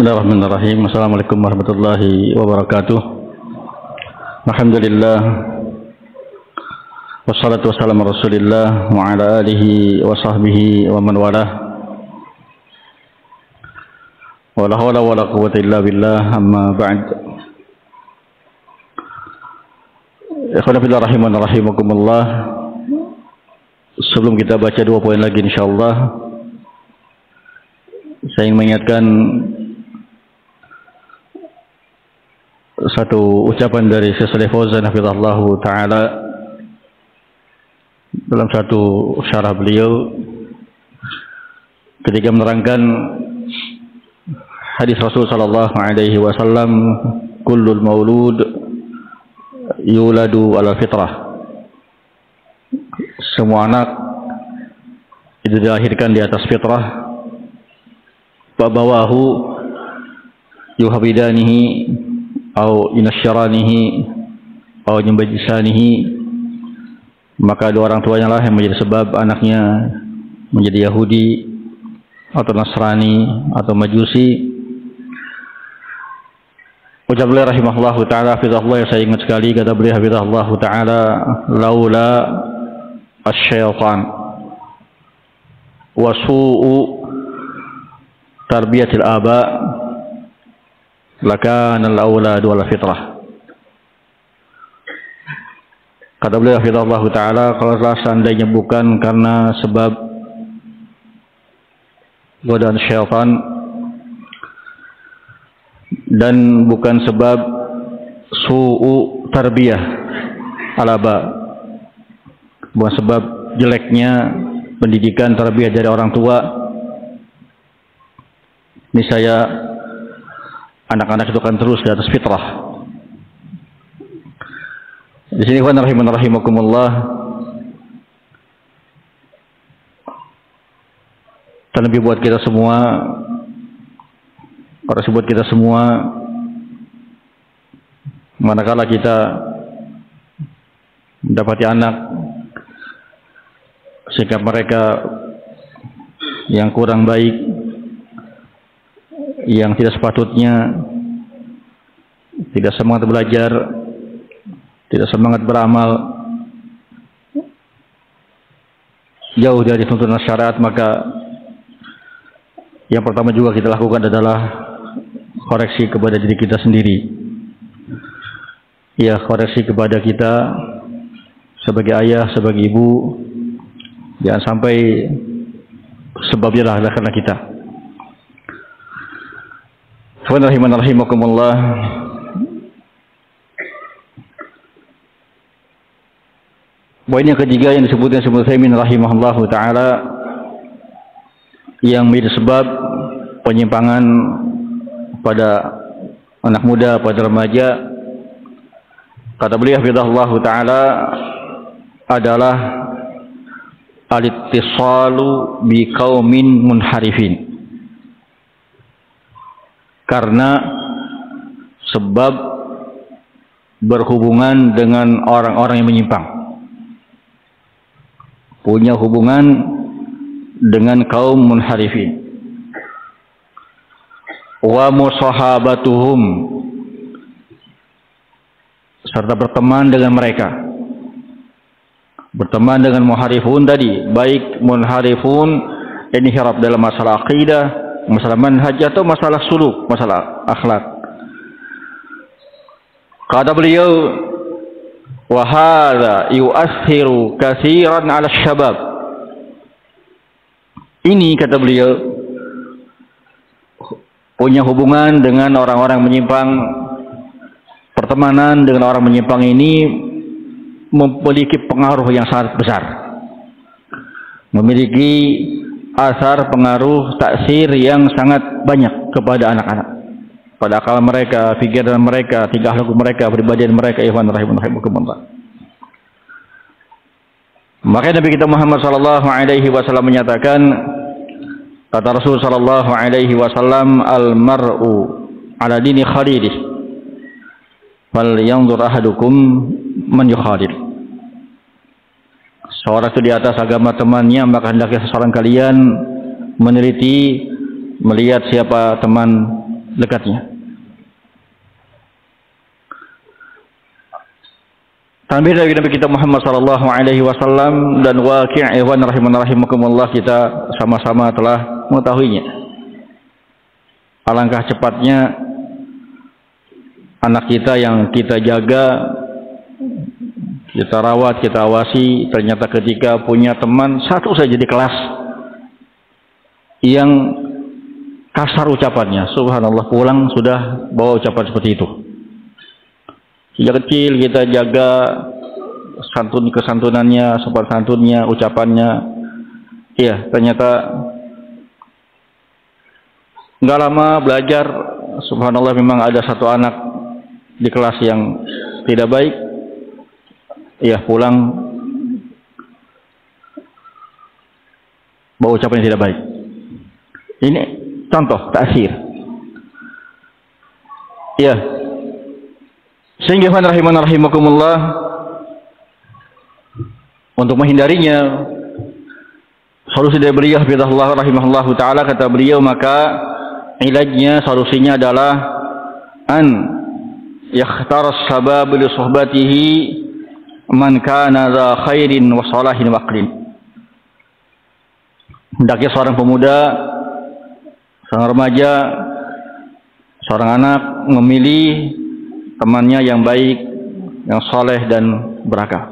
Bismillahirrahmanirrahim. Assalamualaikum warahmatullahi wabarakatuh. Alhamdulillah. Wassalatu wassalamu ala Rasulillah wa ala alihi wa sahbihi wa man walah. Wa la hawla wa la quwwata illa billah, amma ba'd. Ikhwan fillah rahimani rahimakumullah. Sebelum kita baca 2 poin lagi insyaallah, saya ingin mengingatkan satu ucapan dari Syekh Shalih Fauzan hafizahullahu taala dalam satu syarah beliau ketika menerangkan hadis Rasul sallallahu alaihi wasallam, kullul maulud yuladu ala fitrah. Semua anak itu dilahirkan di atas fitrah. Fabawahu yuhabidanihi au inasyaranihi au nyembajisanihi, maka dua orang tuanya lah yang menjadi sebab anaknya menjadi Yahudi atau Nasrani atau Majusi. Ucap beliau rahimahullahu ta'ala hafizahullah, yang saya ingat sekali kata beliau hafizahullahu ta'ala, laula asyaitan wa su'u tarbiyatil aba lakana al-awladu ala fitrah. Kata beliau hafizahullahu ta'ala, kalau seandainya bukan karena sebab godaan syaitan dan bukan sebab su'u tarbiyah al-aba, bukan sebab jeleknya pendidikan tarbiyah dari orang tua, niscaya anak-anak itu akan terus di atas fitrah. Di sini ikhwan rahimakumullah, terlebih buat kita semua, harus buat kita semua, manakala kita mendapati anak sikap mereka yang kurang baik, yang tidak sepatutnya, tidak semangat belajar, tidak semangat beramal, jauh dari tuntunan syariat, maka yang pertama juga kita lakukan adalah koreksi kepada diri kita sendiri. Ya, koreksi kepada kita sebagai ayah, sebagai ibu, jangan sampai sebabnya adalah karena kita. Rahimakumullah. Poin yang ketiga yang disebutkan Syekh Utsaimin rahimahullahu taala yang menjadi sebab penyimpangan pada anak muda, pada remaja, kata beliau hafizahullahu taala, adalah al-ittisalu bi qaumin munharifin. Karena sebab berhubungan dengan orang-orang yang menyimpang, punya hubungan dengan kaum munharifin, wa musahabatuhum, serta berteman dengan mereka. Berteman dengan munharifun tadi, baik munharifun inhiraf dalam masalah akidah, masalah manhaj, atau masalah suluk, masalah akhlak. Kata beliau, wa hadza yu'athiru katsiran 'ala syabab. Ini, kata beliau, punya hubungan dengan orang-orang menyimpang. Pertemanan dengan orang menyimpang ini memiliki pengaruh yang sangat besar, memiliki asar, pengaruh, taksir yang sangat banyak kepada anak-anak, pada akal mereka, pikiran mereka, tingkah laku mereka, kepribadian mereka. Ikhwan rahimakumullah. Maka Nabi kita Muhammad sallallahu alaihi wasallam menyatakan, kata Rasul sallallahu alaihi wasallam, al-mar'u ala dini khalilih, fal yanzur ahadukum man yukhalil. Seorang itu di atas agama temannya, maka hendaknya seseorang kalian meneliti, melihat siapa teman dekatnya. Tanbih dari Nabi kita Muhammad sallallahu alaihi wasallam dan waqi' ikhwan rahimakumullah, kita sama-sama telah mengetahuinya. Alangkah cepatnya anak kita yang kita jaga, kita rawat, kita awasi, ternyata ketika punya teman satu saja di kelas yang kasar ucapannya, subhanallah, pulang sudah bawa ucapan seperti itu. Sejak kecil kita jaga kesantunannya, sopan santunnya, ucapannya. Iya, ternyata nggak lama belajar, subhanallah, memang ada satu anak di kelas yang tidak baik. Iya, pulang bawa ucapan yang tidak baik. Ini contoh ta'sir. Iya. Sehingga rahimakumullah, untuk menghindarinya, solusi dari beliau hafizahullah rahimahullahu taala, kata beliau, maka ilajnya, solusinya adalah an yakhtara as-sabab li suhbatihi man kana dha khairin wa salahin wa aqlin. Hendaknya seorang pemuda, seorang remaja, seorang anak memilih temannya yang baik, yang soleh dan berakal.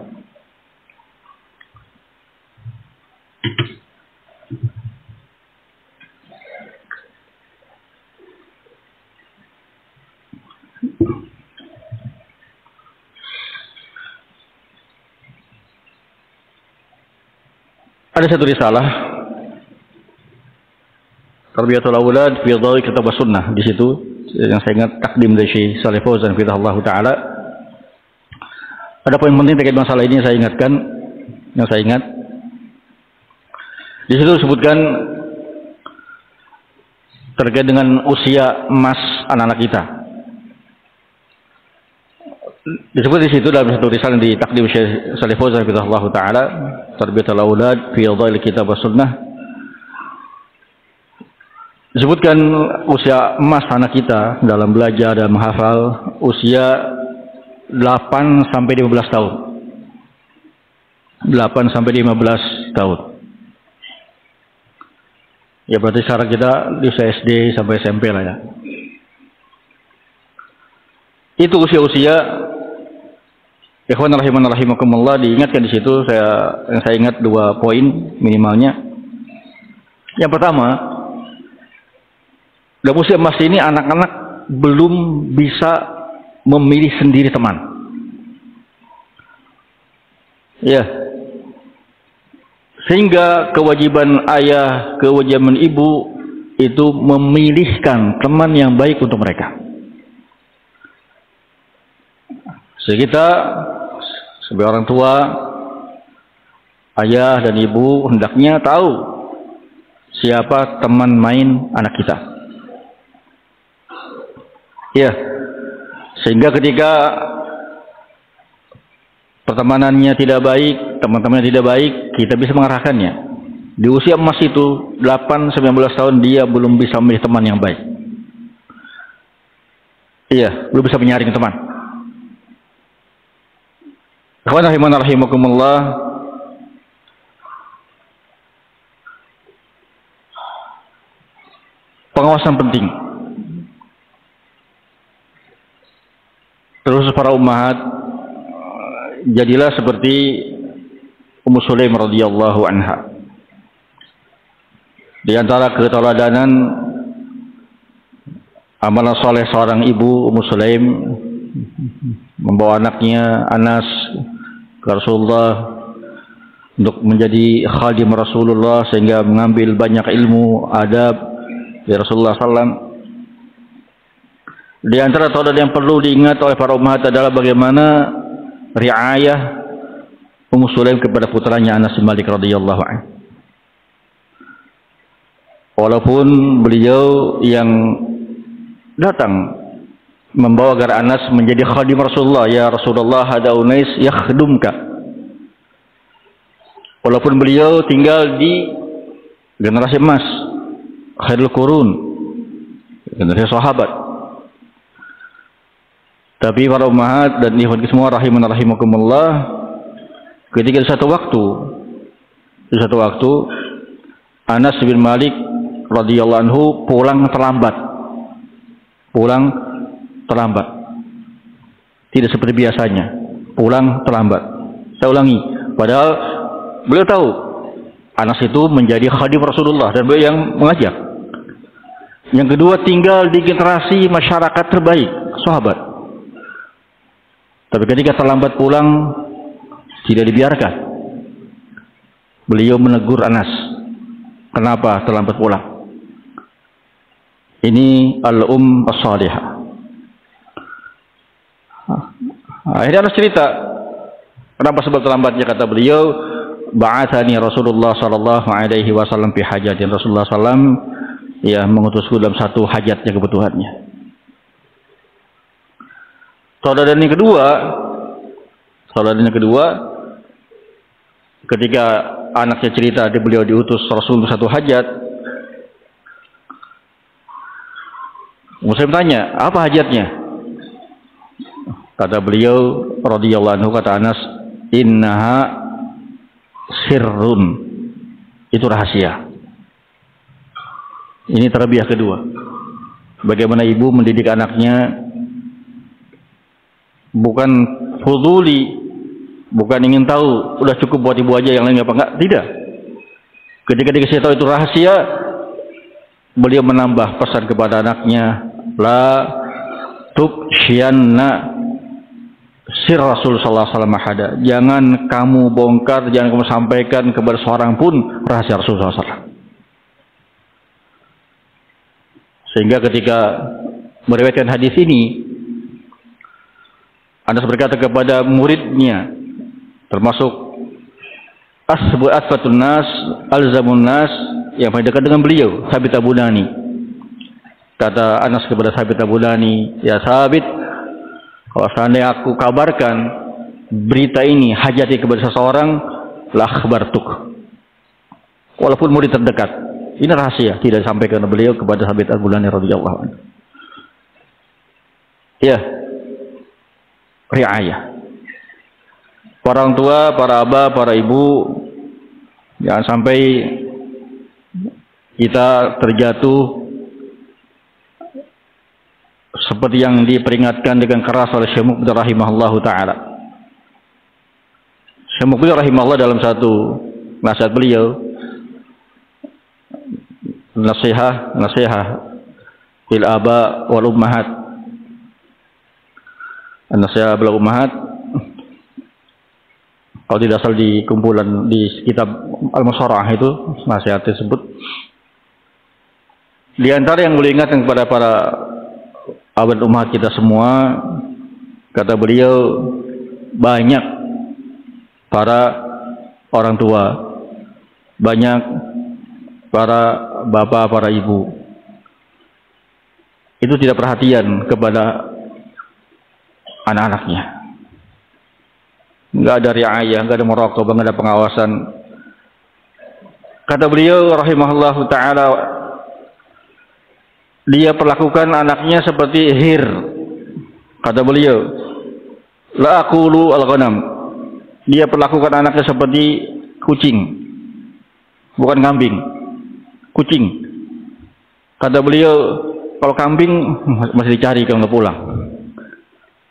Ada satu risalah, Tarbiyatul Aulad fi Dhawi Kitab Sunnah. Di situ yang saya ingat takdim dari Syekh Shalih Fauzan hafizahullah taala. Ada poin penting terkait masalah ini yang saya ingatkan, yang saya ingat. Di situ disebutkan terkait dengan usia emas anak-anak kita. Disebut di situ dalam satu risalah di takdim Syekh Shalih Fauzan hafizahullah taala, Tarbiyatul Aulad fi Dhawi Kitab Sunnah. Disebutkan usia emas anak kita dalam belajar dan menghafal usia 8 sampai 15 tahun. 8 sampai 15 tahun. Ya berarti sekarang kita di usia SD sampai SMP lah ya. Itu usia-usia, ikhwan rahimakumullah, diingatkan di situ. Yang saya ingat 2 poin minimalnya. Yang pertama, dalam usia emas ini anak-anak belum bisa memilih sendiri teman. Ya. Sehingga kewajiban ayah, kewajiban ibu itu memilihkan teman yang baik untuk mereka. Sehingga kita sebagai orang tua, ayah dan ibu hendaknya tahu siapa teman main anak kita. Ya, sehingga ketika pertemanannya tidak baik, teman-temannya tidak baik, kita bisa mengarahkannya. Di usia emas itu 8-19 tahun dia belum bisa memilih teman yang baik. Iya, belum bisa menyaring teman. Ikhwan rahimakumullah, pengawasan penting. Terus para ummahat, jadilah seperti Ummu Sulaim radhiyallahu anha. Di antara keteladanan amalan soleh seorang ibu, Ummu Sulaim membawa anaknya Anas ke Rasulullah untuk menjadi khadim Rasulullah, sehingga mengambil banyak ilmu adab dari Rasulullah SAW. Di antara tauladan yang perlu diingat oleh para ummahat adalah bagaimana riayah Ummu Sulaim kepada putranya Anas bin Malik radhiyallahu anhu. Walaupun beliau yang datang membawa agar Anas menjadi khadim Rasulullah, ya Rasulullah hada Unais yakhdumka. Walaupun beliau tinggal di generasi emas, khairul qurun, generasi sahabat. Tapi para ummahat dan ikhwan semua rahiman rahimakumullah, ketika di satu waktu Anas bin Malik radhiyallahu anhu pulang terlambat. Tidak seperti biasanya, pulang terlambat. Saya ulangi, padahal beliau tahu Anas itu menjadi khadim Rasulullah dan beliau yang mengajak. Yang kedua, tinggal di generasi masyarakat terbaik, sahabat. Tapi ketika terlambat pulang, tidak dibiarkan. Beliau menegur Anas, kenapa terlambat pulang? Ini as-salihah. Akhirnya Anas cerita, kenapa sebab terlambatnya, kata beliau, ba'athani Rasulullah sallallahu alaihi wasallam fi hajatin. Rasulullah sallam ya mengutusku dalam satu hajatnya, kebutuhannya. Saudaranya kedua, ketika anaknya cerita beliau diutus Rasul satu hajat, Muslim tanya, apa hajatnya? Kata beliau radhiyallahu anhu, kata Anas, innaha sirrun, itu rahasia. Ini tarbiyah kedua, bagaimana ibu mendidik anaknya, bukan fuduli, bukan ingin tahu, udah cukup buat ibu aja, yang lain apa enggak, tidak. Ketika dikasih tahu itu rahasia, beliau menambah pesan kepada anaknya, la tubshiyanna sir Rasul sallallahu alaihi wasallam ahada. Jangan kamu bongkar, jangan kamu sampaikan kepada seorang pun rahasia Rasul sallallahu alaihi wasallam. Sehingga ketika meriwayatkan hadis ini, Anas berkata kepada muridnya, termasuk asbatun nas, alzamun nas, yang paling dekat dengan beliau, Thabit Bunani. Kata Anas kepada Thabit Bunani, ya Thabit, kalau seandainya aku kabarkan berita ini, hajati kepada seseorang, la akhbartuk. Walaupun murid terdekat, ini rahasia, tidak disampaikan oleh beliau kepada Thabit Bunani radhiyallahu anhu. Ya, riayah. Para orang tua, para aba, para ibu, jangan sampai kita terjatuh seperti yang diperingatkan dengan keras oleh Syekh Muqbil rahimahullahu taala. Syekh Muqbil rahimahullah dalam satu nasihat beliau, nasihat lil aba wal ummahat, nasihat bil ummahat, kalau tidak salah di kumpulan di kitab Al-Musharrah itu nasihat tersebut. Di antara yang beliau ingatkan kepada para awal umat kita semua, kata beliau, banyak para orang tua, banyak para bapak, para ibu, itu tidak perhatian kepada anak-anaknya. Enggak ada riayah, enggak ada muraqabah, enggak ada pengawasan. Kata beliau rahimahullahu taala, dia perlakukan anaknya seperti hir. Kata beliau, la aqulu al-ghanam. Dia perlakukan anaknya seperti kucing, bukan kambing, kucing. Kata beliau, kalau kambing masih dicari kalau nggak pulang.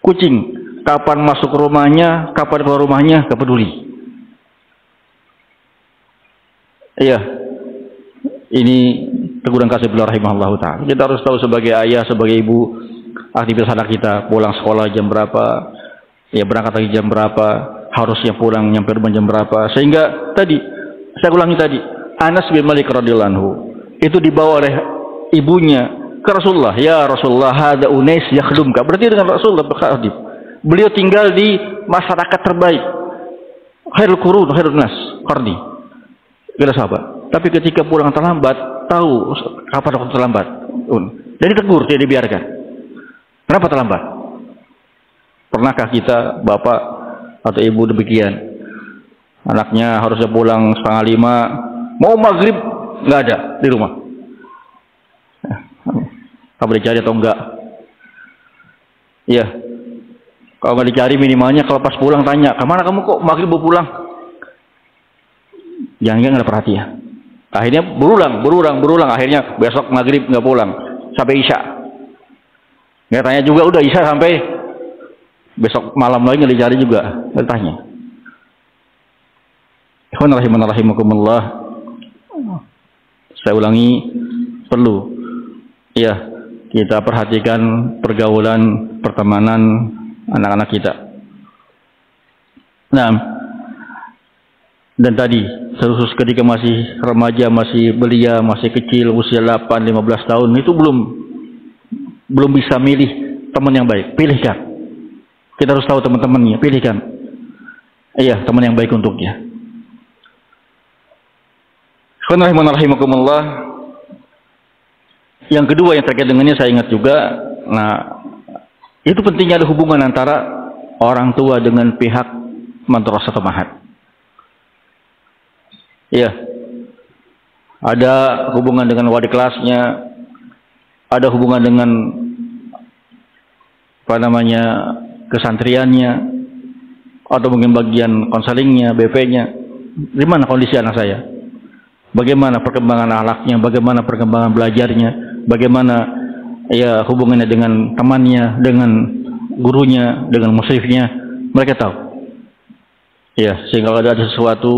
Kucing, kapan masuk rumahnya, kapan keluar rumahnya, nggak peduli. Iya, ini teguran kasih beliau rahimahullah ta'ala. Kita harus tahu sebagai ayah, sebagai ibu, aktivitas anak kita, pulang sekolah jam berapa, ya berangkat lagi jam berapa, harusnya pulang nyampe rumah jam berapa. Sehingga tadi, saya ulangi tadi, Anas bin Malik radhiyallahu anhu itu dibawa oleh ibunya ke Rasulullah. Ya Rasulullah, hada unais yakhdumka. Berarti dengan Rasulullah berkhadib. Beliau tinggal di masyarakat terbaik, khairul qurun, khairun nas, qarni. Kira sahabat. Tapi ketika pulang terlambat, tahu kapan waktu terlambat. Jadi tegur, tidak dibiarkan. Kenapa terlambat? Pernahkah kita, bapak atau ibu demikian? Anaknya harusnya pulang 4:30, mau maghrib nggak ada di rumah. Kamu dicari atau enggak? Iya. Kalau nggak dicari minimalnya kalau pas pulang tanya, kemana kamu kok maghrib baru pulang? Jangan-jangan nggak ada perhatian. Akhirnya berulang. Akhirnya besok maghrib nggak pulang sampai isya. Nggak tanya juga, udah isya sampai besok malam lagi nggak dicari juga. Nggak tanya. Ikhwan rahimakumullah. Saya ulangi, perlu ya kita perhatikan pergaulan, pertemanan anak-anak kita. Nah, dan tadi khusus ketika masih remaja, masih belia, masih kecil, usia 8-15 tahun, itu belum bisa milih teman yang baik. Pilihkan. Kita harus tahu teman-temannya, pilihkan. Iya, teman yang baik untuknya. Rahimakumullah. Yang kedua yang terkait dengannya saya ingat juga, nah itu pentingnya ada hubungan antara orang tua dengan pihak madrasah atau ma'had. Iya, ada hubungan dengan wali kelasnya, ada hubungan dengan kesantriannya, atau mungkin bagian konselingnya, BP-nya. Di mana kondisi anak saya? Bagaimana perkembangan akhlaknya, bagaimana perkembangan belajarnya, bagaimana ya hubungannya dengan temannya, dengan gurunya, dengan musyrifnya, mereka tahu. Ya, sehingga kalau ada sesuatu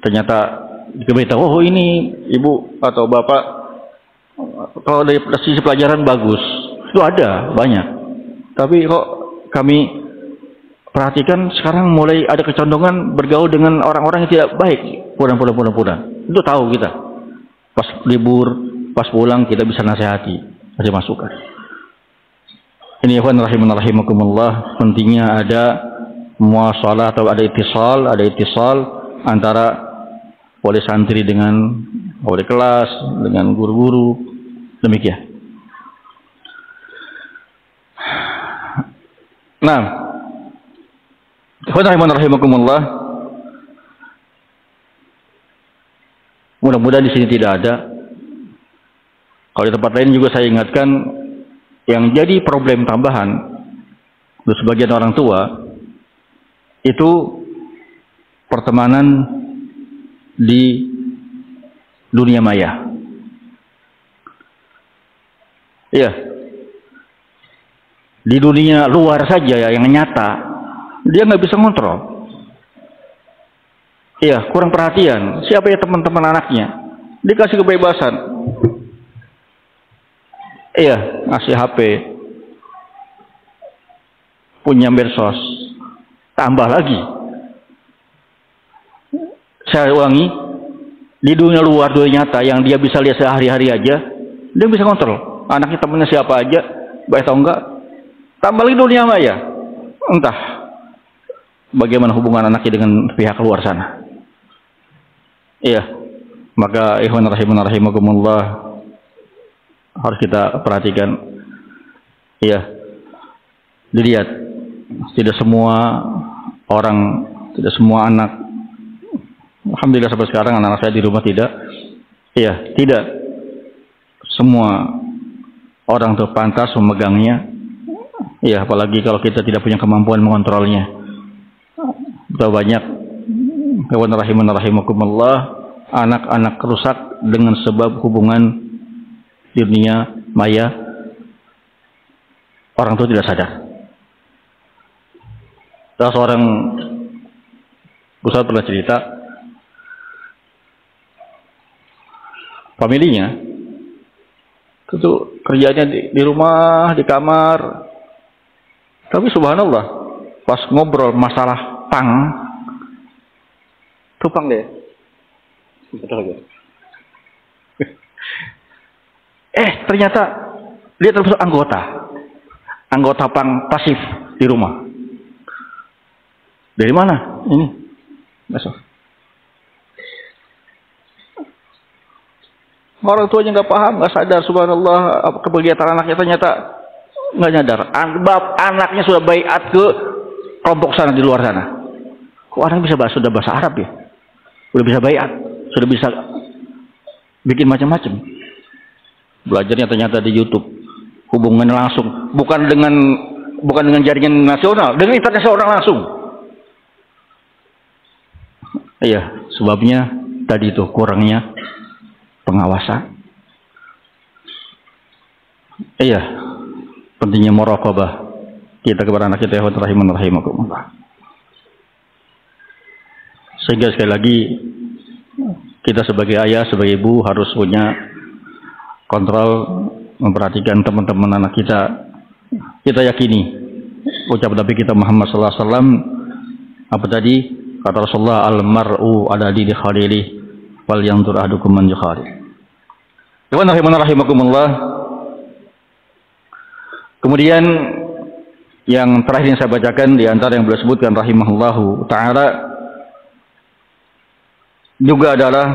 ternyata diberitahu, oh ini ibu atau bapak kalau dari sisi pelajaran bagus, itu ada banyak. Tapi kok kami perhatikan sekarang mulai ada kecondongan bergaul dengan orang-orang yang tidak baik, pulang. Itu tahu kita. Pas libur, pas pulang kita bisa nasihati, kasih masukan. Ini ikhwan rahimakumullah, pentingnya ada muasalah atau ada ittisal antara wali santri dengan wali kelas, dengan guru-guru, demikian. Nah, ikhwan rahimakumullah, mudah-mudahan di sini tidak ada. Kalau di tempat lain juga saya ingatkan, yang jadi problem tambahan untuk sebagian orang tua itu pertemanan di dunia maya. Iya, di dunia luar saja ya, yang nyata dia nggak bisa ngontrol. Iya, kurang perhatian. Siapa ya teman-teman anaknya? Dikasih kebebasan. Iya, ngasih HP. Punya medsos. Tambah lagi. Saya ulangi, di dunia luar, dunia nyata yang dia bisa lihat sehari-hari aja, dia bisa kontrol. Anaknya temannya siapa aja, baik atau enggak. Tambah lagi dunia maya. Entah bagaimana hubungan anaknya dengan pihak luar sana. Iya, maka ikhwan rahimakumullah harus kita perhatikan. Iya, dilihat tidak semua orang, tidak semua anak. Alhamdulillah sampai sekarang anak-anak saya di rumah tidak. Iya, tidak semua orang tuh pantas memegangnya. Iya, apalagi kalau kita tidak punya kemampuan mengontrolnya. Betapa banyak kawan rahimakumullah anak-anak rusak dengan sebab hubungan dunia maya, orang tua tidak sadar. Salah seorang ustaz pernah cerita, familinya itu kerjanya di rumah, di kamar, tapi subhanallah pas ngobrol masalah tupang deh. Ternyata dia termasuk anggota pang pasif di rumah. Dari mana ini? Besok. Orang tuanya nggak paham, nggak sadar, subhanallah, kegiatan anaknya ternyata nggak nyadar. Anaknya sudah baiat ke kelompok sana di luar sana. Kok anak sudah bahasa Arab ya? Sudah bisa baiat, sudah bisa bikin macam-macam. Belajarnya ternyata di YouTube. Hubungannya langsung, bukan dengan bukan dengan jaringan nasional, dengan internasional langsung. Iya, sebabnya tadi itu kurangnya pengawasan. Iya, pentingnya muraqabah kita kepada anak kita, rahimakumullah. Sehingga sekali lagi kita sebagai ayah, sebagai ibu harus punya kontrol, memperhatikan teman-teman anak kita. Kita yakini ucapan Nabi kita Muhammad sallallahu alaihi wasallam apa tadi? Kata Rasulullah, al-mar'u ala dini khalilih wal yanzur ahadukum man yukhalil. Rahimakumullah. Kemudian yang terakhir yang saya bacakan di antara yang beliau sebutkan rahimahullahu taala juga adalah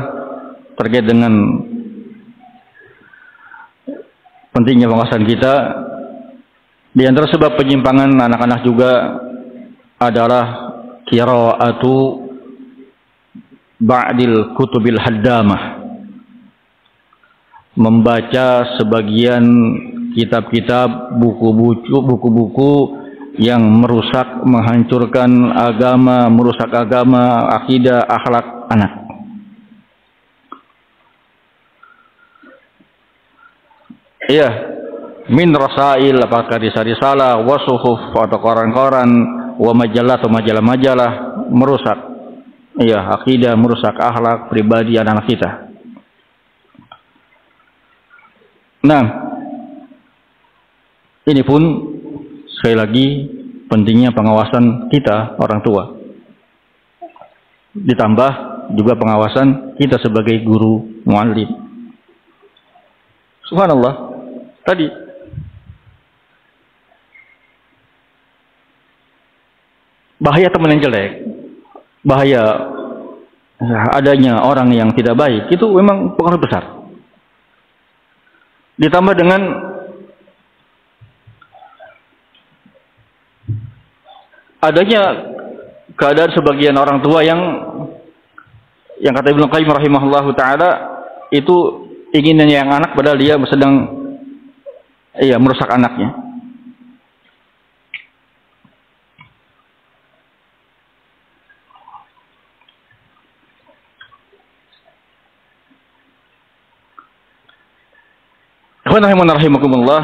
terkait dengan pentingnya pengawasan kita. Di antara sebab penyimpangan anak-anak juga adalah qiraatu ba'dil kutubil haddamah, membaca sebagian kitab-kitab, buku-buku yang merusak, menghancurkan agama, merusak agama, akidah, akhlak anak. Iya, min rasail, apakah risalah, wasuhuf atau koran-koran, wa majalah atau majalah-majalah, merusak, iya, akidah, merusak akhlak pribadi anak-anak kita. Nah, ini pun sekali lagi pentingnya pengawasan kita orang tua, ditambah juga pengawasan kita sebagai guru muallim. Subhanallah. Tadi bahaya teman yang jelek, bahaya adanya orang yang tidak baik, itu memang pengaruh besar. Ditambah dengan adanya keadaan sebagian orang tua yang kata Ibnu Qayyim rahimahullahu taala itu inginnya yang anak padahal dia sedang merusak anaknya. Rahimakumullah.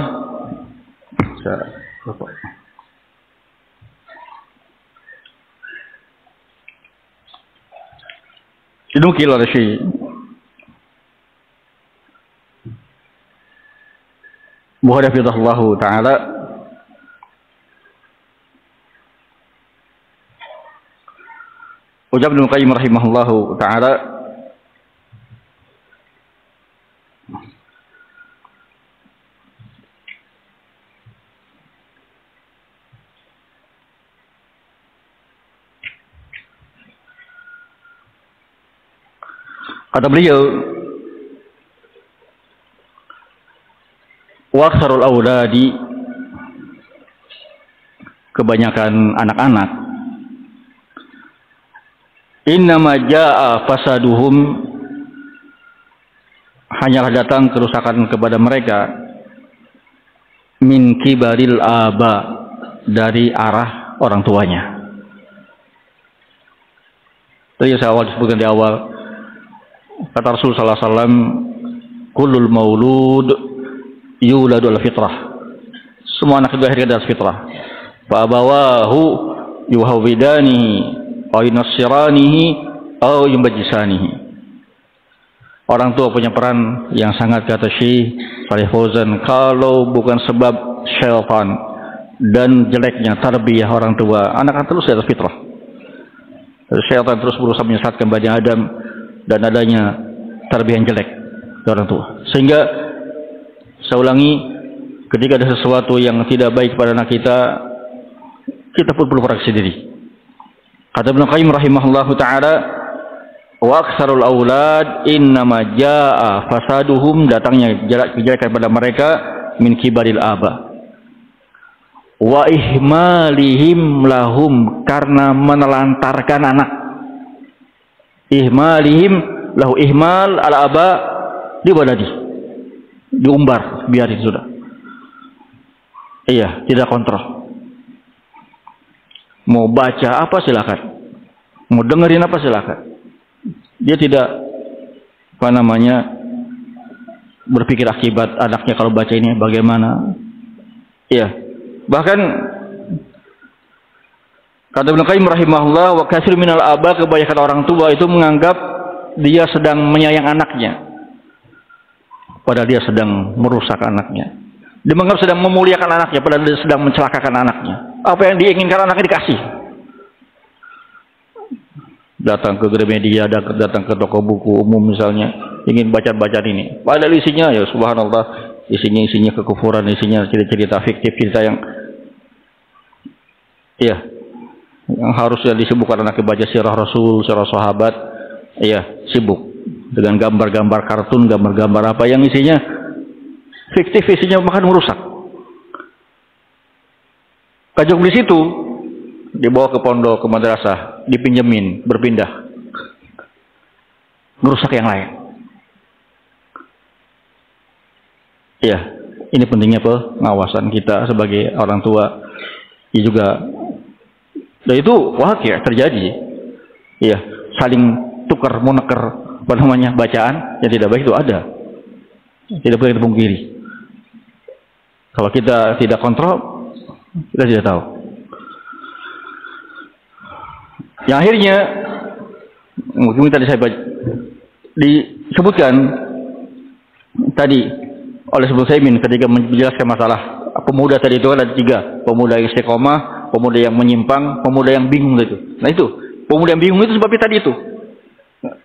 Dinukil oleh Syekh Bukhari hafizahullahu taala ucap Ibnu Qayyim rahimahullahu taala kata beliau, wa aktsarul auladi, kebanyakan anak-anak, innama jaa fasaduhum, hanyalah datang kerusakan kepada mereka, min kibaril aba, dari arah orang tuanya. Tadi saya awal disebutkan di awal, kata Rasul sallallahu alaihi wasallam, kullul maulud yuladu ala fitrah, semua anak dilahirkan dari fitrah. Fa abawahu yuhawidanihi aw yunassiranihi aw yumajjisanihi. Orang tua punya peran yang sangat, kata Syekh Shalih Fauzan, kalau bukan sebab syaitan dan jeleknya tarbiyah orang tua, anak akan terus di atas fitrah. Syaitan terus berusaha menyesatkan Bani Adam dan adanya tarbiyah yang jelek dari orang tua. Sehingga saya ulangi, ketika ada sesuatu yang tidak baik pada anak kita, kita pun perlu koreksi diri. Kata Ibnu Qayyim rahimahullahu taala, wa aktsarul aulad innama jaa fasaduhum, datangnya kejelekan pada mereka, min kibaril aba wa ihmalihim lahum, karena menelantarkan anak. Ihmalihim lahu, ihmal al aba di waladi, diumbar, biarin sudah. Iya, tidak kontrol. Mau baca apa silakan. Mau dengerin apa silakan. Dia tidak berpikir akibat anaknya kalau baca ini bagaimana. Iya. Bahkan kata Ibnu Qayyim rahimahullah, wa katsir minal aba, kebanyakan orang tua itu menganggap dia sedang menyayang anaknya, padahal dia sedang merusak anaknya. Dia menganggap sedang memuliakan anaknya, padahal dia sedang mencelakakan anaknya. Apa yang diinginkan anaknya dikasih. Datang ke Gramedia, datang ke toko buku umum misalnya, ingin baca-baca ini. Padahal isinya ya subhanallah, isinya kekufuran, isinya cerita-cerita fiktif, cerita yang harusnya disibukkan anaknya baca sirah Rasul, sirah sahabat, sibuk dengan gambar-gambar kartun, gambar-gambar apa yang isinya fiktif, isinya makan merusak. Kajuk di situ, dibawa ke pondok, ke madrasah, dipinjemin, berpindah, merusak yang lain. Ya, ini pentingnya pengawasan kita sebagai orang tua. Ini juga, dan itu wakil terjadi. Ya, saling tukar munaker bacaan yang tidak baik itu ada. Tidak boleh dipungkiri. Kalau kita tidak kontrol, kita tidak tahu. Yang akhirnya mungkin tadi saya baca, disebutkan tadi oleh Ibnu Utsaimin ketika menjelaskan masalah pemuda tadi itu ada 3, pemuda yang istiqomah, pemuda yang menyimpang, pemuda yang bingung itu. Nah itu, pemuda yang bingung itu sebabnya tadi itu.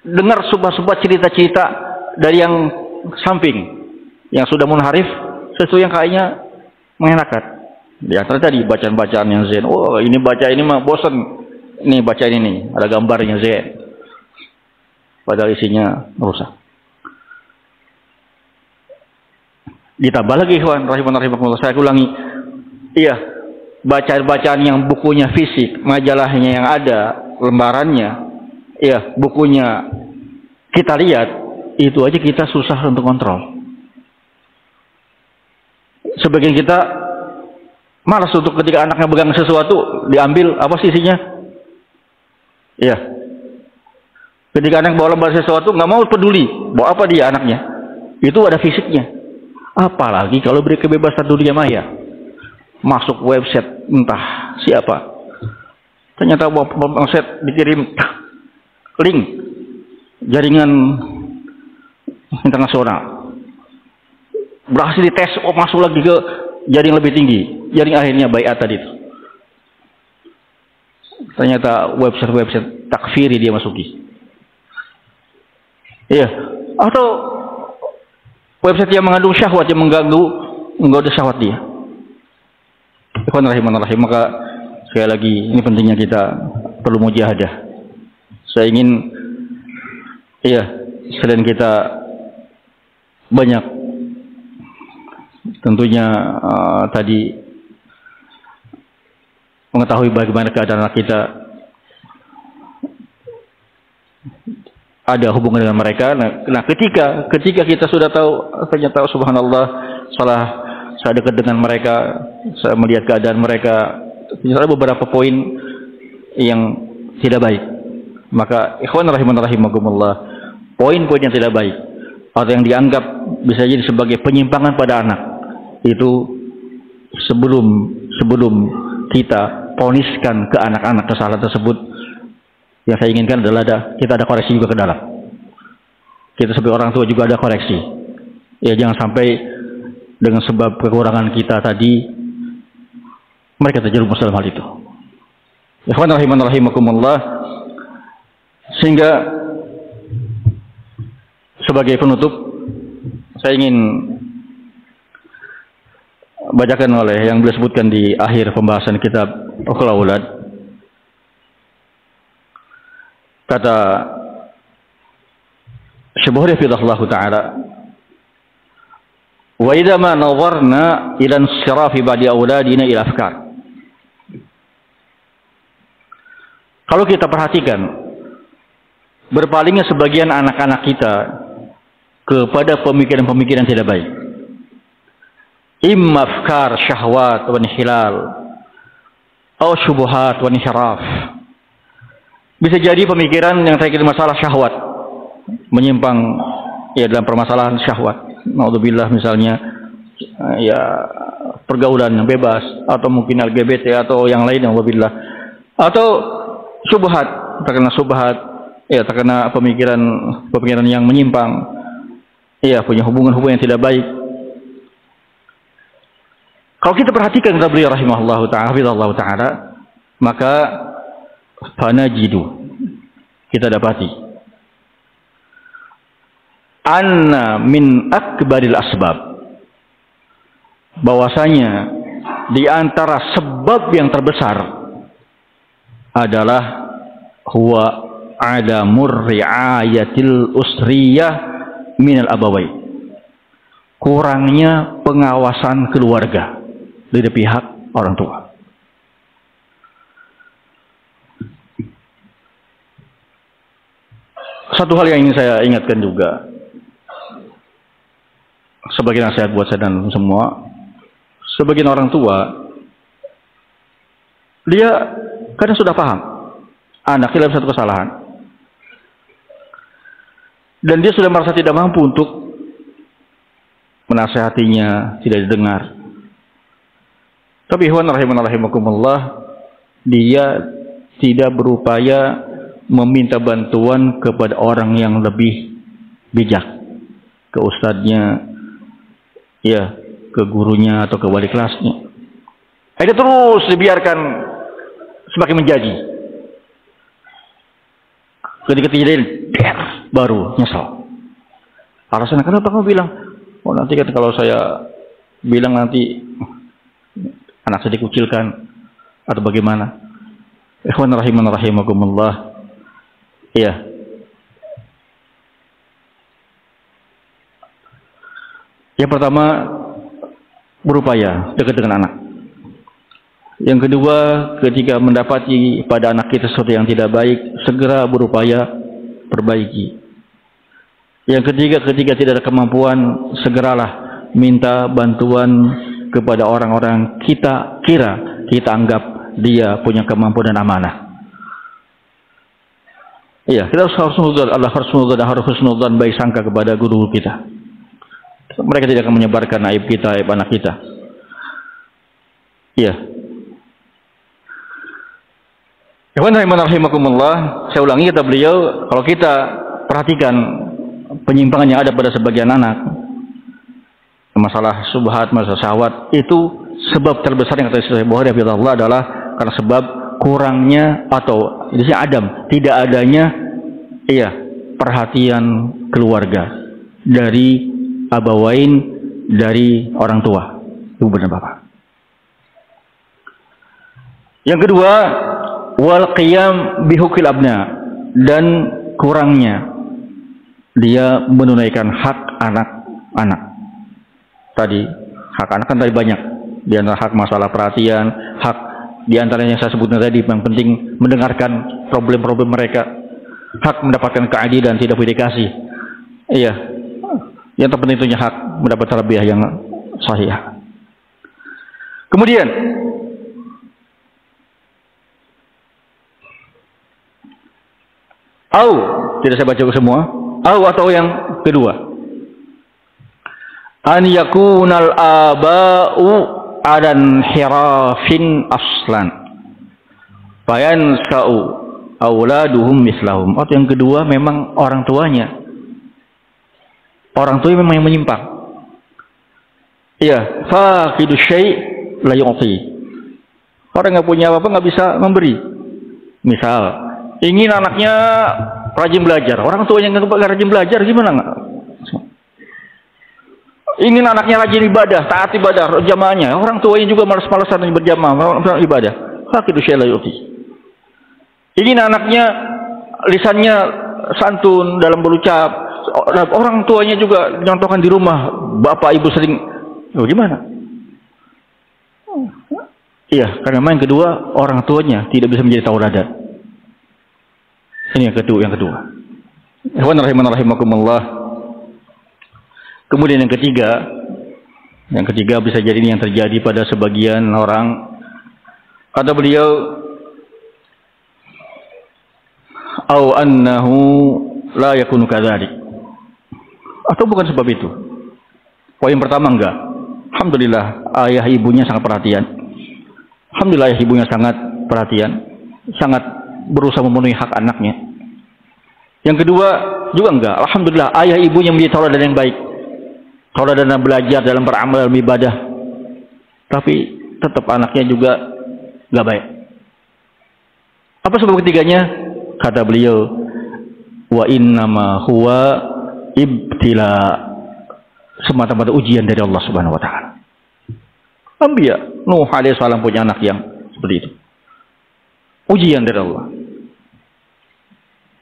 Dengar subah-subah cerita-cerita dari yang samping, yang sudah munharif, sesuatu yang kayaknya mengenakan. Di antara tadi bacaan-bacaan yang zen. Oh ini baca ini mah bosan. Ini baca ini nih, ada gambarnya zen. Padahal isinya merusak. Ditambah lagi ikhwan rahimakumullah, saya ulangi. Iya, bacaan-bacaan yang bukunya fisik, majalahnya yang ada, lembarannya, bukunya kita lihat, itu aja kita susah untuk kontrol. Sebagian kita malas untuk ketika anaknya pegang sesuatu, diambil, apa sih isinya? Iya. Ketika anak bawa lembar sesuatu, nggak mau peduli, bawa apa dia anaknya? Itu ada fisiknya. Apalagi kalau beri kebebasan dunia maya, masuk website entah siapa, ternyata website dikirim link jaringan internasional, berhasil dites, masuk lagi ke jaring lebih tinggi, jaring akhirnya baiat tadi itu. Ternyata website takfiri dia masuki. Iya, atau website yang mengandung syahwat, yang menggoda syahwat dia. Ikhwan rahimanallah, maka sekali lagi ini pentingnya kita perlu mujahadah. Saya ingin selain kita banyak tentunya tadi mengetahui bagaimana keadaan anak kita, ada hubungan dengan mereka. Nah, ketika kita sudah tahu, ternyata subhanallah, saya dekat dengan mereka, saya melihat keadaan mereka, ternyata ada beberapa poin yang tidak baik. Maka ikhwan rahimakumullah, poin-poin yang tidak baik atau yang dianggap bisa jadi sebagai penyimpangan pada anak, itu sebelum kita poniskan ke anak-anak kesalahan tersebut, yang saya inginkan adalah kita ada koreksi juga ke dalam. Kita sebagai orang tua juga ada koreksi. Ya, jangan sampai dengan sebab kekurangan kita tadi mereka terjerumus dalam hal itu. Ikhwan rahimakumullah, sehingga sebagai penutup saya ingin bacakan oleh yang beliau sebutkan di akhir pembahasan kitab Ukhul Aulad. Kata Syekh Bukhari hafizahullah taala, wa idza ma nawarna ila insirafi ba'di auladina ila afkar. Kalau kita perhatikan berpalingnya sebagian anak-anak kita kepada pemikiran-pemikiran tidak baik, imma afkar syahwat wa inhilal, atau syubhat wa inhiraf. Bisa jadi pemikiran yang terkait masalah syahwat, menyimpang ya dalam permasalahan syahwat. Naudzubillah, misalnya ya pergaulan yang bebas, atau mungkin LGBT atau yang lain, naudzubillah. Atau syubhat, terkena syubhat, ya terkena pemikiran yang menyimpang, ya punya hubungan-hubungan yang tidak baik. Kalau kita perhatikan kata beliau rahimahullahu ta'ala, maka fanajidu, kita dapati anna min akbaril asbab, bahwasanya di antara sebab yang terbesar adalah huwa adamur ri'ayatil usriyah minal abawai, kurangnya pengawasan keluarga dari pihak orang tua. Satu hal yang ingin saya ingatkan juga sebagai nasihat buat saya dan semua, sebagian orang tua dia kadang sudah paham anaknya dalam satu kesalahan dan dia sudah merasa tidak mampu untuk menasihatinya, tidak didengar. Tapi ikhwan rahimakumullah, dia tidak berupaya meminta bantuan kepada orang yang lebih bijak, ke ustadznya, ya, ke gurunya atau ke wali kelasnya. Dia terus dibiarkan semakin menjadi. Ketika kejadian baru nyesal. Alasannya, kenapa kamu bilang? Oh, nanti kan kalau saya bilang nanti anak saya dikucilkan atau bagaimana? Ikhwan rahimakumullah. Iya. Yang pertama, berupaya dekat dengan anak. Yang kedua, ketika mendapati pada anak kita sesuatu yang tidak baik, segera berupaya perbaiki. Yang ketiga, ketika tidak ada kemampuan, segeralah minta bantuan kepada orang-orang kita anggap dia punya kemampuan dan amanah. Iya, kita harus husnudzan, baik sangka kepada guru kita. Mereka tidak akan menyebarkan aib kita, aib anak kita. Iya. Rahimakumullah, saya ulangi kata beliau, kalau kita perhatikan penyimpangan yang ada pada sebagian anak, masalah subhat, masalah syahwat, itu sebab terbesar yang kata Sahih Bukhari adalah karena sebab kurangnya atau di sini adam, tidak adanya perhatian keluarga dari abawain, dari orang tua, ibu dan bapak. Yang kedua, wal qiyam bihukil abna, dan kurangnya dia menunaikan hak anak-anak. Tadi hak anak kan tadi banyak, di antara hak masalah perhatian, hak di antaranya yang saya sebutkan tadi yang penting mendengarkan problem-problem mereka, hak mendapatkan keadilan, tidak boleh dikasih. Iya, yang terpenting itu hak mendapat tarbiyah yang sahih. Kemudian tidak saya baca semua. Atau yang kedua, an yakunal aba'u adan hirafin aslan fayansa'u auladuhum mislahum. Atau yang kedua, memang orang tuanya memang yang menyimpang. Iya, faqidu syai' la yu'ti. Orang nggak punya apa-apa nggak bisa memberi. Misal ingin anaknya rajin belajar, orang tuanya nggak rajin belajar, gimana nggak? Ingin anaknya rajin ibadah, taat ibadah, jamaahnya, orang tuanya juga malas-malasan berjamaah, ibadah. Faqidu syai' la yu'ti. Ingin anaknya lisannya santun dalam berucap, orang tuanya juga nyontohkan di rumah, bapak ibu sering, gimana? Iya, karena memang yang kedua, orang tuanya tidak bisa menjadi tauladan. Ini yang kedua. Ikhwan rahimakumullah. Kemudian yang ketiga bisa jadi ini yang terjadi pada sebagian orang, Kata beliau, "Au annahu la yakunu kadzalik." Atau bukan sebab itu. Poin pertama enggak. Alhamdulillah ayah ibunya sangat perhatian. Alhamdulillah ayah ibunya sangat perhatian, sangat berusaha memenuhi hak anaknya. Yang kedua juga enggak. Alhamdulillah ayah ibunya menjadi tauladan yang baik. Tauladan belajar dalam beramal dalam ibadah. Tapi tetap anaknya juga enggak baik. Apa sebab ketiganya? Kata beliau, wa innama huwa ibtila, semata-mata ujian dari Allah Subhanahu wa taala. Anbiya, Nuh alaihi salam punya anak yang seperti itu. Ujian dari Allah.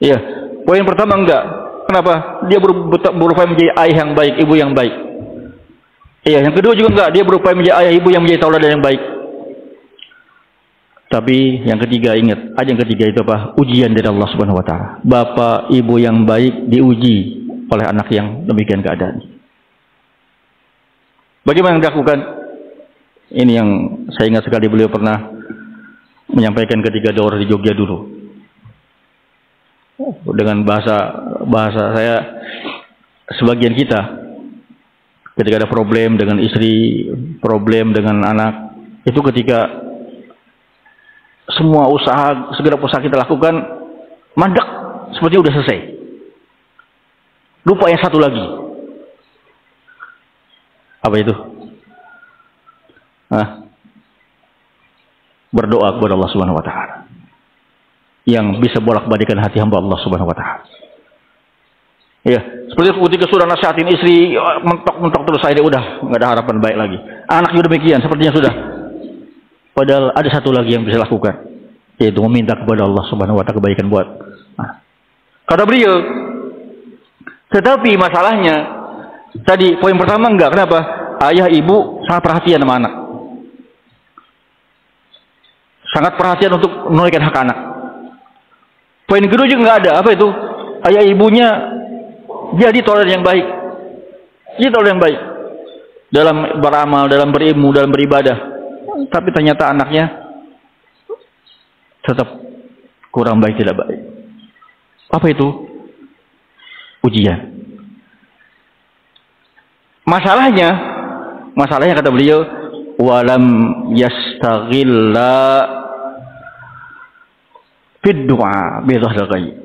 Iya, poin pertama enggak. Kenapa? Dia berupaya menjadi ayah yang baik, ibu yang baik. Iya, yang kedua juga enggak. Dia berupaya menjadi ayah ibu yang menjadi tauladan yang baik. Tapi yang ketiga, ingat, ada yang ketiga itu apa? Ujian dari Allah Subhanahu wa taala. Bapak, ibu yang baik diuji oleh anak yang demikian keadaan. Bagaimana yang dilakukan? Ini yang saya ingat sekali, beliau pernah menyampaikan ketika daurah di Jogja dulu. Dengan bahasa saya, sebagian kita ketika ada problem dengan istri, problem dengan anak, itu ketika semua usaha, segala usaha kita lakukan mandek, sepertinya udah selesai. Lupa yang satu lagi. Apa itu? Berdoa kepada Allah Subhanahu wa taala. Yang bisa bolak-balikan hati hamba Allah Subhanahu wa taala. Ya, seperti ketika sudah nasihatin istri, mentok-mentok terus, saya udah enggak ada harapan baik lagi. Anak juga demikian, sepertinya sudah. Padahal ada satu lagi yang bisa lakukan, yaitu meminta kepada Allah Subhanahu wa taala kebaikan buat. Kata beliau, tetapi masalahnya tadi poin pertama enggak. Kenapa? Ayah ibu sangat perhatian sama anak. Sangat perhatian untuk menunaikan hak anak. Poin kedua juga enggak ada. Apa itu? Ayah ibunya jadi tauladan yang baik. Jadi tauladan yang baik dalam beramal, dalam berilmu, dalam beribadah. Tapi ternyata anaknya tetap kurang baik, tidak baik. Apa itu? Ujian. Masalahnya kata beliau, walam yastaghilla fid du'a bi dhahril ghaib.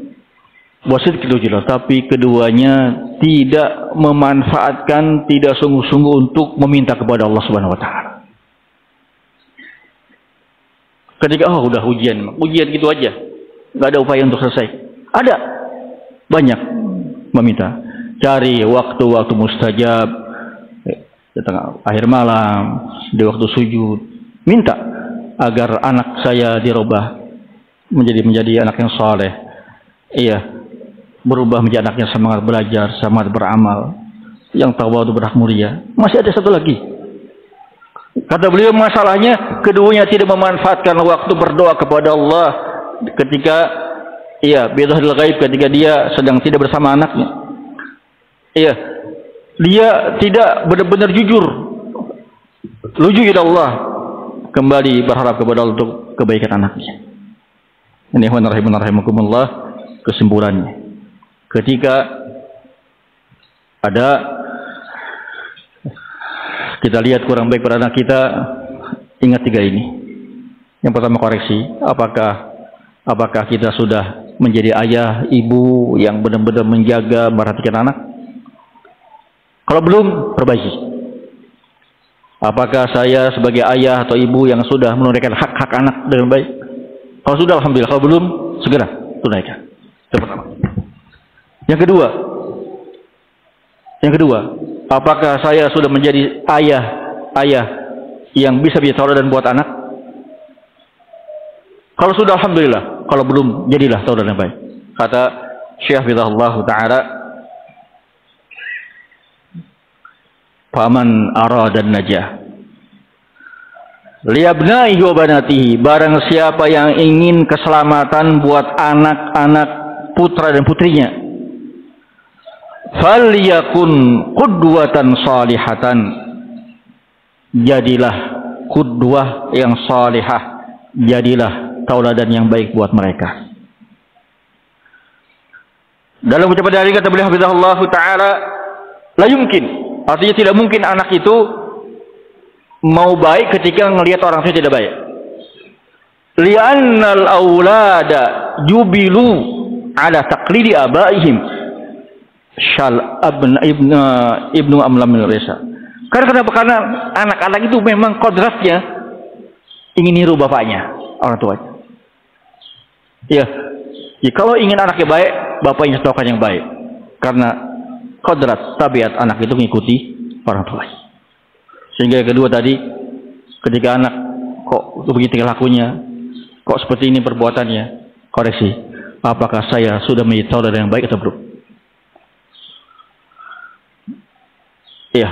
Wasid kedua, tapi keduanya tidak memanfaatkan, tidak sungguh-sungguh untuk meminta kepada Allah Subhanahu wa taala. Ketika udah ujian gitu aja, nggak ada upaya untuk selesai. Ada banyak meminta, cari waktu-waktu mustajab, di tengah akhir malam, di waktu sujud, minta agar anak saya dirubah menjadi anak yang saleh. Iya, berubah menjadi anak yang semangat belajar, semangat beramal, yang tawadhu, berakhlak mulia. Masih ada satu lagi. Kata beliau, masalahnya keduanya tidak memanfaatkan waktu berdoa kepada Allah ketika bidhahril ghaib, ketika dia sedang tidak bersama anaknya. Iya, dia tidak benar-benar jujur kepada Allah, kembali berharap kepada Allah untuk kebaikan anaknya. Ini rahimakumullah, kesimpulannya. Ketika ada kita lihat kurang baik pada anak kita, ingat tiga ini. Yang pertama, koreksi. Apakah kita sudah menjadi ayah, ibu yang benar-benar menjaga, memperhatikan anak? Kalau belum, perbaiki. Apakah saya sebagai ayah atau ibu yang sudah menunaikan hak-hak anak dengan baik? Kalau sudah, alhamdulillah. Kalau belum, segera tunaikan. Yang pertama. Yang kedua, apakah saya sudah menjadi ayah yang bisa menjadi tauladan buat anak? Kalau sudah, alhamdulillah. Kalau belum, jadilah tauladan yang baik. Kata Syekh Hafizahullah Ta'ala, faman aradan najah liabnaihi wa banatihi, barang siapa yang ingin keselamatan buat anak-anak putra dan putrinya, falyakun qudwatan salihatan, jadilah qudwah yang salihah, jadilah tauladan yang baik buat mereka. Dalam ucapan dari kata beliau hafizahullah taala, la yumkin, artinya tidak mungkin anak itu mau baik ketika ngelihat orang tua tidak baik. Li'annal aulada jubilu ala taqlidi abaihim syal ibnu amlam al-risa. Karena kenapa? Karena anak-anak itu memang kodratnya ingin niru bapaknya, orang tuanya. Ya, kalau ingin anaknya baik, bapaknya contohkan yang baik. Karena kodrat tabiat anak itu mengikuti orang tuanya. Sehingga yang kedua tadi, ketika anak kok begitu lakunya, kok seperti ini perbuatannya, koreksi, apakah saya sudah menjadi saudara yang baik atau belum? Iya,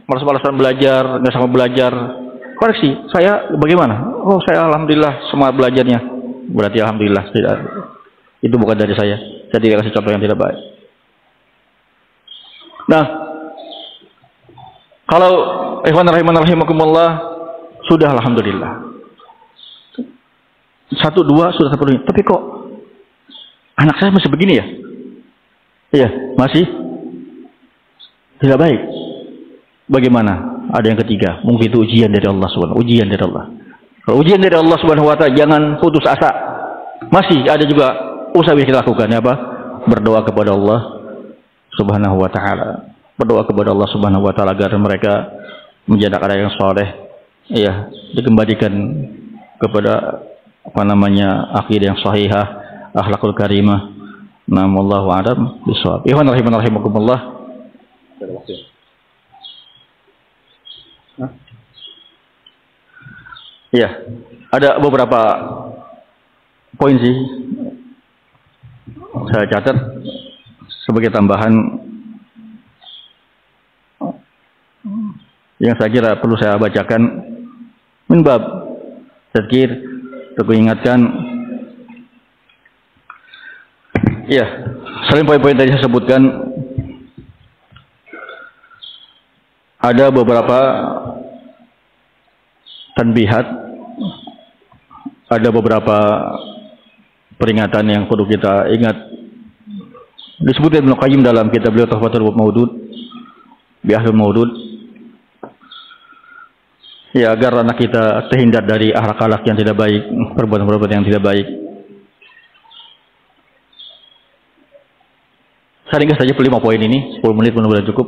malas-malasan belajar, nggak sama belajar, koreksi, saya bagaimana? Oh, saya alhamdulillah semangat belajarnya. Berarti alhamdulillah tidak, itu bukan dari saya tidak kasih contoh yang tidak baik. Nah, kalau ikhwan rahimakumullah sudah alhamdulillah. 1, 2 sudah terpenuhi. Tapi kok anak saya masih begini ya? Iya, masih tidak baik. Bagaimana? Ada yang ketiga, mungkin itu ujian dari Allah Subhanahu, ujian dari Allah. Kalau ujian dari Allah Subhanahu wa taala, jangan putus asa. Masih ada juga usaha yang kita lakukan, ya apa? Berdoa kepada Allah Subhanahu wa taala. Berdoa kepada Allah Subhanahu wa taala agar mereka menjadi anak yang saleh, ya, dikembalikan kepada akidah yang sahihah, akhlakul karimah. Wallahu a'lam bishawab. Ikhwan rahimakumullah. Ya, ada beberapa poin sih saya catat sebagai tambahan yang saya kira perlu saya bacakan min bab tadzkir, untuk ingatkan. Ya, selain poin-poin tadi saya sebutkan, ada beberapa tanbihat, ada beberapa peringatan yang perlu kita ingat. Disebut Ibnu Qayyim dalam kitab beliau Tuhfatul Maudud, Bi'ahlul Maudud, ya, agar anak kita terhindar dari akhlak-akhlak yang tidak baik, perbuatan-perbuatan yang tidak baik. Saya ringkas saja 5 poin ini, 10 menit mudah-mudahan cukup.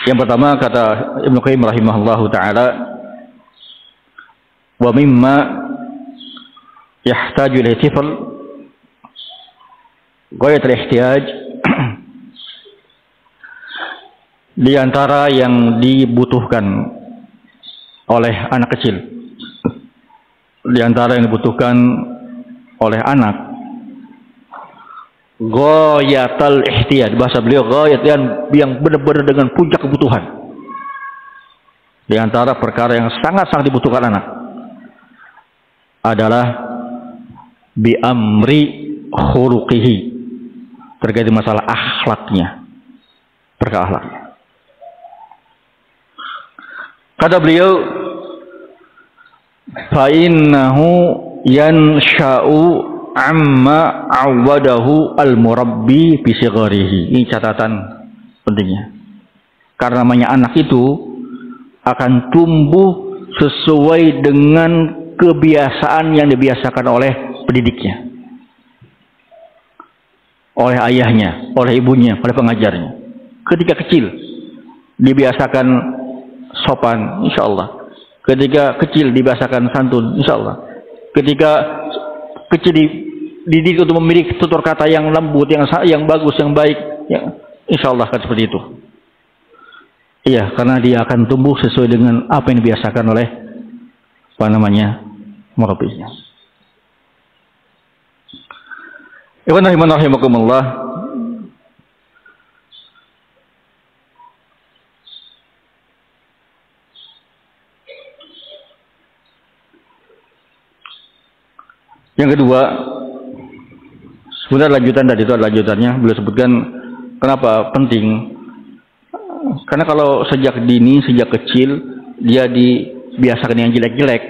Yang pertama kata Ibnu Qayyim rahimahullahu taala, wa mimma yahtaju ilaihi tifl ghayat al-ihtiyaj, di antara yang dibutuhkan oleh anak kecil, di antara yang dibutuhkan oleh anak, ghayatul ihtiyaj, bahasa beliau ghayat yang benar-benar dengan puncak kebutuhan. Di antara perkara yang sangat-sangat dibutuhkan anak adalah bi amri khuluqihi, terkait masalah akhlaknya, perkara akhlaknya. Kata beliau, fa innahu yansha'u amma awadahu al-murabbi bi sigharihi. Ini catatan pentingnya. Karena namanya anak itu akan tumbuh sesuai dengan kebiasaan yang dibiasakan oleh pendidiknya, oleh ayahnya, oleh ibunya, oleh pengajarnya. Ketika kecil dibiasakan sopan, insya Allah. Ketika kecil dibiasakan santun, insya Allah. Ketika kecil dididik untuk memiliki tutur kata yang lembut, yang bagus, yang baik, ya, insya Allah akan seperti itu. Iya, karena dia akan tumbuh sesuai dengan apa yang dibiasakan oleh murabinya. Ikhwan rahimakumullah. Yang kedua, sebenarnya lanjutan dari itu, lanjutannya beliau sebutkan kenapa penting. Karena kalau sejak dini, sejak kecil dia dibiasakan yang jelek-jelek,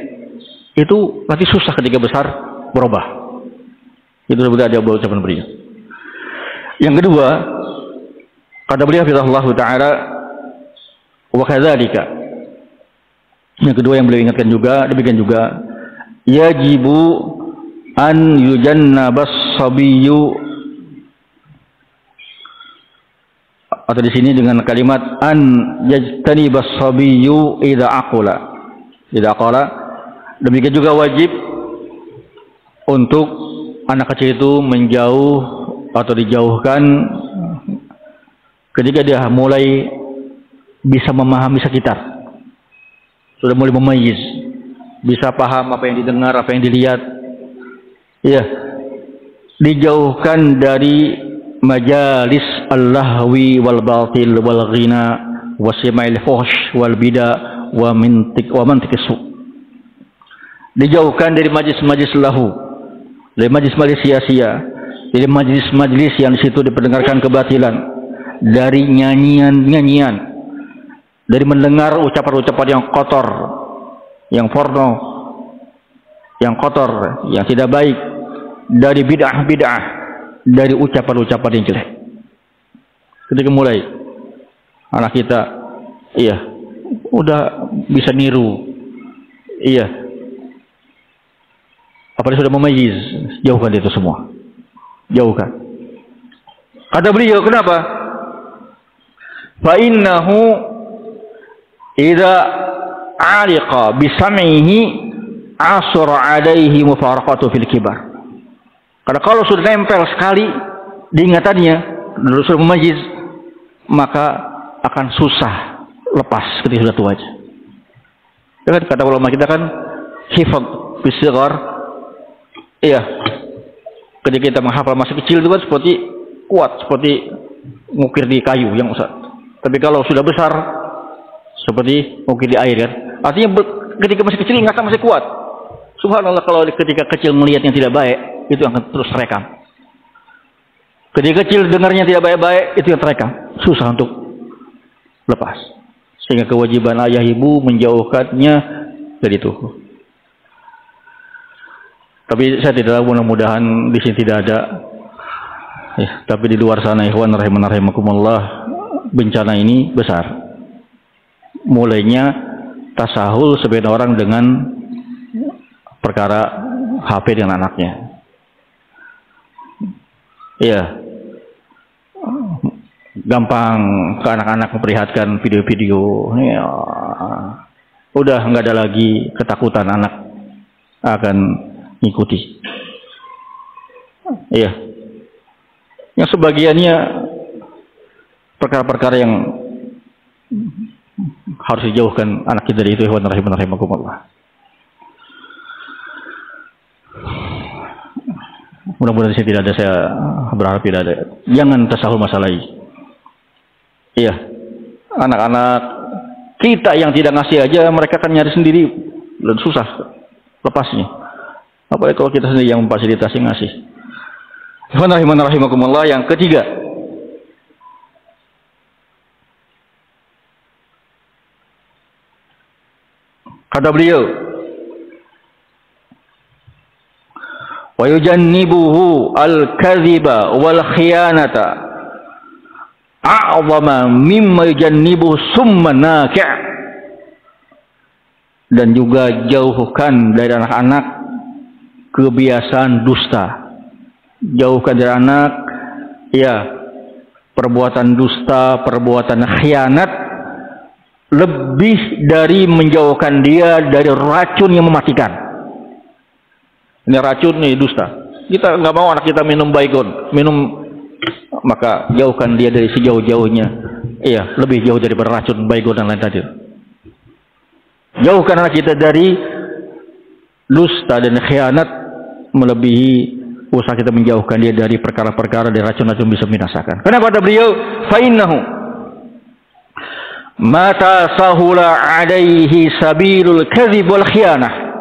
itu nanti susah ketika besar berubah. Itu sudah ada ucapan beliau. Yang kedua, kata beliau Allah Ta'ala, wa kadzalika. Yang kedua yang beliau ingatkan juga, demikian juga, yajibu an yujannabas sabiyyu, atau di sini dengan kalimat an yajtanibas sabiyyu idza aqala. Demikian juga wajib untuk anak kecil itu menjauh atau dijauhkan ketika dia mulai bisa memahami sekitar, sudah mulai memayyiz, bisa paham apa yang didengar, apa yang dilihat. Ya, dijauhkan dari majalis al-lahwi wal batil wal ghina wa sima'il fuhsh wal bida wa mantiqis su. Dijauhkan dari majlis-majlis lahu, dari majlis-majlis sia-sia, dari majlis-majlis yang di situ diperdengarkan kebatilan, dari nyanyian-nyanyian, dari mendengar ucapan-ucapan yang kotor, yang porno, yang kotor, yang tidak baik, dari bid'ah-bid'ah, dari ucapan-ucapan yang jelek. Ketika mulai anak kita, iya, udah bisa niru, iya, apalagi sudah memayyiz, jauhkan itu semua, jauhkan. Kata beliau, kenapa? Fa innahu idza aliqa bi sam'ihi asra alaihi mufaraqatu fil kibar. Karena kalau sudah nempel sekali di ingatannya, sudah memayyiz, maka akan susah lepas ketika sudah tua aja. Kata ulama kita kan, hifadz bis sighar. Iya, ketika kita menghafal masih kecil itu kan seperti kuat, seperti ngukir di kayu yang usah. Tapi kalau sudah besar, seperti ngukir di air kan. Artinya ketika masih kecil ingatan masih kuat. Subhanallah, kalau ketika kecil melihat yang tidak baik, itu akan terus terekam. Ketika kecil dengarnya tidak baik-baik, itu yang terekam. Susah untuk lepas. Sehingga kewajiban ayah ibu menjauhkannya dari itu. Tapi saya tidak tahu, mudah-mudahan di sini tidak ada. Ya, tapi di luar sana, ikhwan rahimakumullah, bencana ini besar. Mulainya tasahul sebagian orang dengan perkara HP dengan anaknya. Iya, gampang ke anak-anak memperlihatkan video-video. Ya, udah nggak ada lagi ketakutan anak akan ikuti. Iya. Yang sebagiannya perkara-perkara yang harus dijauhkan anak kita dari itu, ikhwan rahimakumullah. Mudah-mudahan di sini tidak ada, saya berharap tidak ada. Jangan tasahul masalah ini. Iya. Anak-anak kita yang tidak ngasih aja, mereka akan nyari sendiri dan susah lepasnya. Apalagi kalau kita sendiri yang memfasilitasi ngasih. Rahimakumullah. Yang ketiga, kata beliau, wa yujannibuhu al-kadhiba wal khiyanata a'zama mimma yujannibuhu summa naki'. Dan juga jauhkan dari anak-anak kebiasaan dusta. Jauhkan dari anak, ya, perbuatan dusta, perbuatan khianat, lebih dari menjauhkan dia dari racun yang mematikan. Ini racun nih, dusta. Kita nggak mau anak kita minum baygon, maka jauhkan dia dari sejauh-jauhnya. Iya, lebih jauh daripada racun baygon dan lain tadi. Jauhkan anak kita dari dusta dan khianat, melebihi usaha kita menjauhkan dia dari perkara-perkara, dari racun-racun bisa membinasakan. Kenapa kata beliau? Fa innahu mata sahula alaihi sabilul kadzib wal khianah.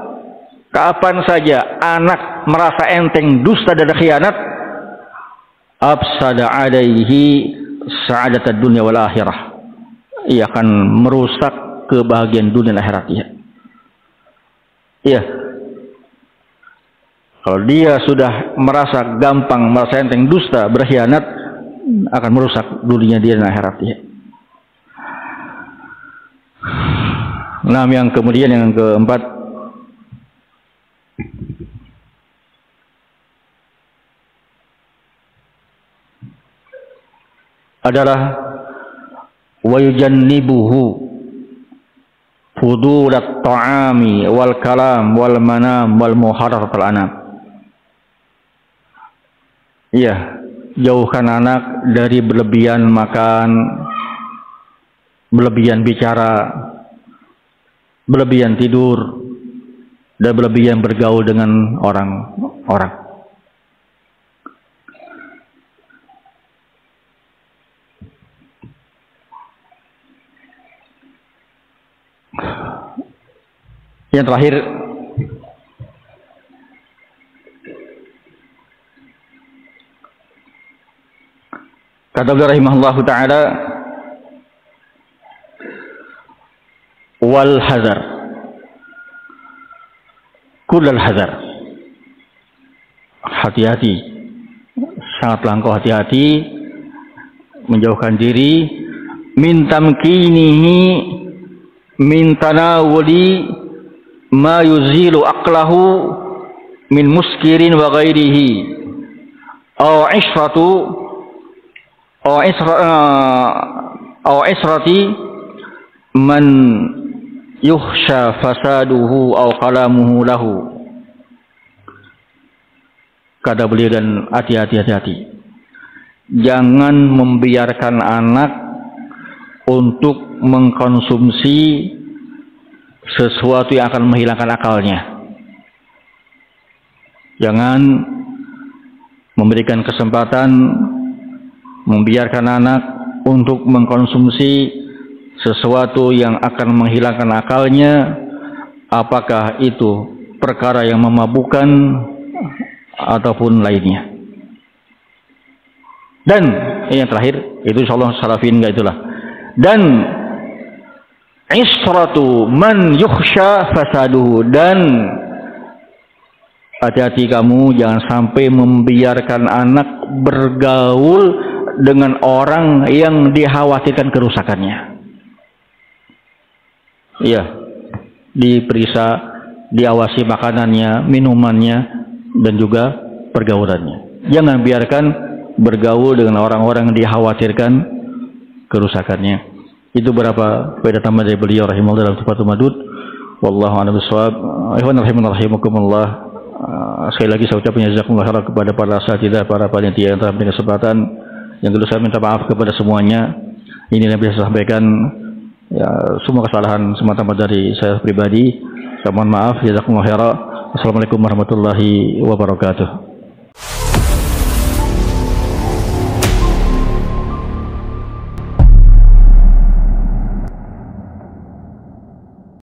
Kapan saja anak merasa enteng dusta dan khianat, afsada alaihi sa'adatad dunya wal akhirah. Ia akan merusak kebahagiaan dunia dan akhirat dia. Iya, Kalau dia sudah merasa gampang, merasa enteng dusta, berkhianat, akan merusak dunia dia dan akhirat dia. Nah, yang kemudian yang keempat adalah wa yujannibuhu fudulat ta'ami wal kalam wal manam wal muhadaratul anam. Iya, jauhkan anak dari berlebihan makan, berlebihan bicara, berlebihan tidur, dan berlebihan bergaul dengan orang-orang. Yang terakhir, kata beliau rahimahullah ta'ala, wal hazar, kullal hazar, hati-hati, sangat langkah hati-hati, menjauhkan diri, min tamkinihi min tanawuli ma yuzilu aqlahu min muskirin wa ghairihi aw israti man yukhsha fasaduhu aw kalamuhu lahu. Kata beliau, dan hati-hati, jangan membiarkan anak untuk mengkonsumsi sesuatu yang akan menghilangkan akalnya. Jangan memberikan kesempatan, membiarkan anak untuk mengkonsumsi sesuatu yang akan menghilangkan akalnya, apakah itu perkara yang memabukkan ataupun lainnya. Dan yang terakhir, itu insyaallah salafin enggak itulah. Dan isratu man yukhsha fasaduhu, dan hati-hati kamu jangan sampai membiarkan anak bergaul dengan orang yang dikhawatirkan kerusakannya. Iya, diperiksa, diawasi makanannya, minumannya, dan juga pergaulannya. Jangan biarkan bergaul dengan orang-orang yang dikhawatirkan kerusakannya. Itu berapa faedah tambahan dari beliau rahimahullah dalam Tuhfatul Madud. Wallahu a'lam bishawab. Ikhwan rahimakumullah. Sekali lagi saya ucapkan jazakumullah khairan kepada para asatidzah, para panitia yang telah memberikan kesempatan. Yang kedua, saya minta maaf kepada semuanya. Ini yang bisa saya sampaikan, ya, semua kesalahan semata-mata dari saya pribadi. Saya mohon maaf. Jazakumullah khairan. Assalamualaikum warahmatullahi wabarakatuh.